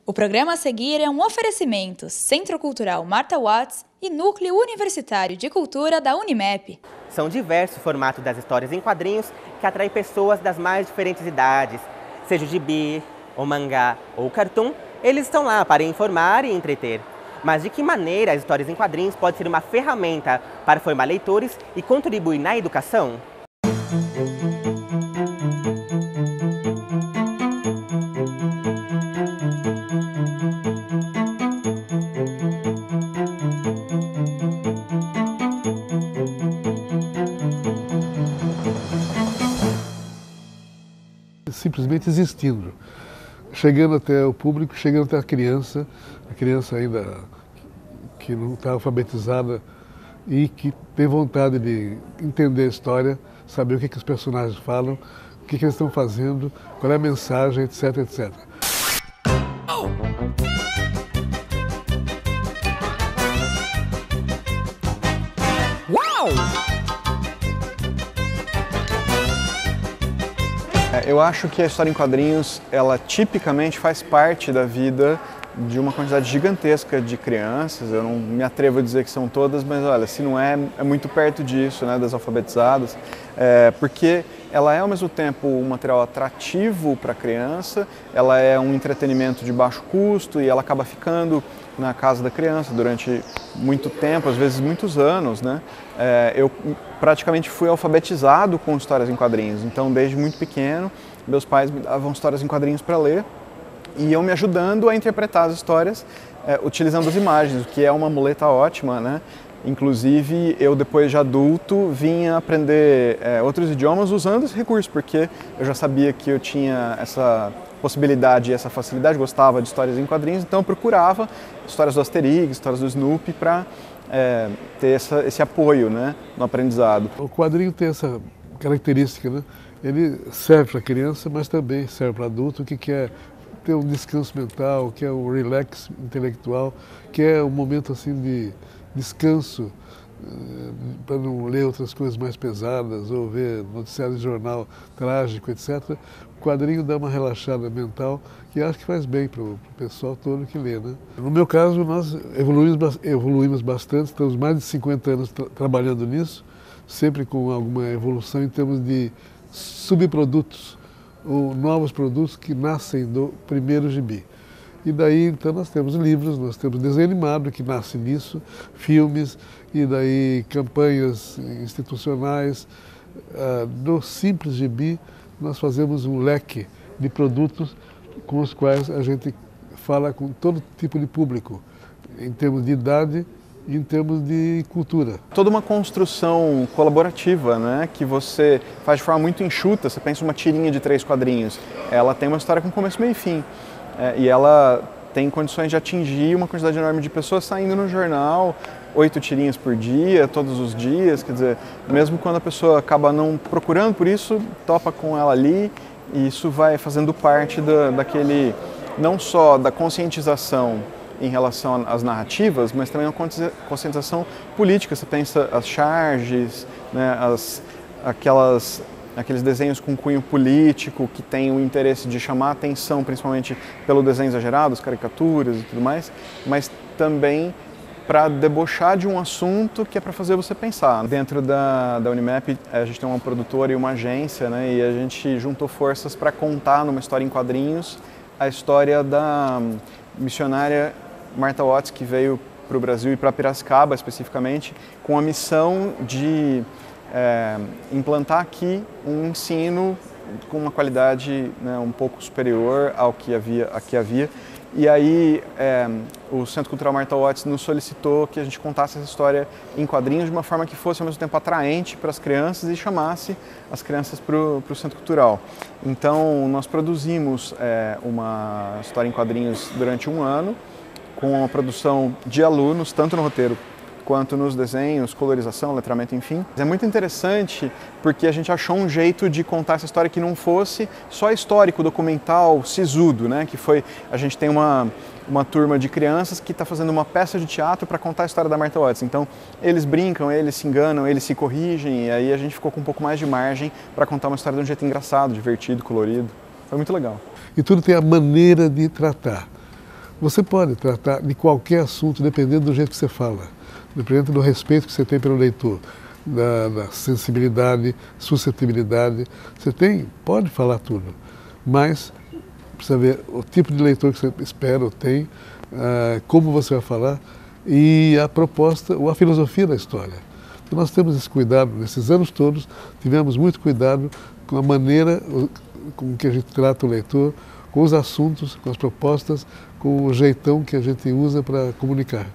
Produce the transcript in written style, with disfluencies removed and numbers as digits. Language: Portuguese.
O programa a seguir é um oferecimento Centro Cultural Martha Watts e Núcleo Universitário de Cultura da Unimep. São diversos o formato das histórias em quadrinhos que atraem pessoas das mais diferentes idades. Seja o gibi, o mangá ou o cartoon, eles estão lá para informar e entreter. Mas de que maneira as histórias em quadrinhos podem ser uma ferramenta para formar leitores e contribuir na educação? Simplesmente existindo, chegando até o público, chegando até a criança ainda que não está alfabetizada e que tem vontade de entender a história, saber o que os personagens falam, o que eles estão fazendo, qual é a mensagem, etc, etc. Eu acho que a história em quadrinhos, ela tipicamente faz parte da vida de uma quantidade gigantesca de crianças. Eu não me atrevo a dizer que são todas, mas olha, se não é, é muito perto disso, né, das alfabetizadas, porque ela é ao mesmo tempo um material atrativo para a criança, ela é um entretenimento de baixo custo e ela acaba ficando na casa da criança durante muito tempo, às vezes muitos anos, né? Eu praticamente fui alfabetizado com histórias em quadrinhos, então desde muito pequeno meus pais me davam histórias em quadrinhos para ler e iam me ajudando a interpretar as histórias utilizando as imagens, o que é uma muleta ótima, né? Inclusive, eu depois de adulto vinha aprender outros idiomas usando esse recurso, porque eu já sabia que eu tinha essa possibilidade e essa facilidade, gostava de histórias em quadrinhos, então eu procurava histórias do Asterix, histórias do Snoopy para ter esse apoio, né, no aprendizado. O quadrinho tem essa característica, né? Ele serve para criança, mas também serve para adulto, que quer ter um descanso mental, que é um relax intelectual, que é um momento assim de descanso, para não ler outras coisas mais pesadas ou ver noticiário de jornal trágico, etc. O quadrinho dá uma relaxada mental que acho que faz bem para o pessoal todo que lê, né? No meu caso, nós evoluímos bastante, estamos mais de 50 anos trabalhando nisso, sempre com alguma evolução em termos de subprodutos ou novos produtos que nascem do primeiro gibi. E daí, então, nós temos livros, nós temos desenho animado que nasce nisso, filmes, e daí campanhas institucionais. No simples gibi, nós fazemos um leque de produtos com os quais a gente fala com todo tipo de público, em termos de idade e em termos de cultura. Toda uma construção colaborativa, né, que você faz de forma muito enxuta. Você pensa uma tirinha de 3 quadrinhos, ela tem uma história com começo, meio e fim. E ela tem condições de atingir uma quantidade enorme de pessoas saindo no jornal, 8 tirinhas por dia, todos os dias, quer dizer, mesmo quando a pessoa acaba não procurando por isso, topa com ela ali, e isso vai fazendo parte daquele, não só da conscientização em relação às narrativas, mas também a conscientização política. Você pensa as charges, né, aqueles desenhos com cunho político que têm o interesse de chamar a atenção, principalmente pelo desenho exagerado, as caricaturas e tudo mais, mas também para debochar de um assunto que é para fazer você pensar. Dentro da Unimep, a gente tem uma produtora e uma agência, né, e a gente juntou forças para contar numa história em quadrinhos a história da missionária Martha Watts, que veio para o Brasil e para Piracicaba especificamente, com a missão de implantar aqui um ensino com uma qualidade, né, um pouco superior ao que havia. E aí o Centro Cultural Martha Watts nos solicitou que a gente contasse essa história em quadrinhos de uma forma que fosse ao mesmo tempo atraente para as crianças e chamasse as crianças para o Centro Cultural. Então nós produzimos uma história em quadrinhos durante um ano, com a produção de alunos, tanto no roteiro quanto nos desenhos, colorização, letramento, enfim. É muito interessante porque a gente achou um jeito de contar essa história que não fosse só histórico, documental, sisudo, né? Que foi, a gente tem uma turma de crianças que está fazendo uma peça de teatro para contar a história da Martha Watts. Então, eles brincam, eles se enganam, eles se corrigem, e aí a gente ficou com um pouco mais de margem para contar uma história de um jeito engraçado, divertido, colorido. Foi muito legal. E tudo tem a maneira de tratar. Você pode tratar de qualquer assunto, dependendo do jeito que você fala, dependendo do respeito que você tem pelo leitor, da sensibilidade, suscetibilidade. Pode falar tudo, mas precisa ver o tipo de leitor que você espera ou tem, como você vai falar e a proposta ou a filosofia da história. Então nós temos esse cuidado, nesses anos todos, tivemos muito cuidado com a maneira com que a gente trata o leitor, com os assuntos, com as propostas, com o jeitão que a gente usa para comunicar.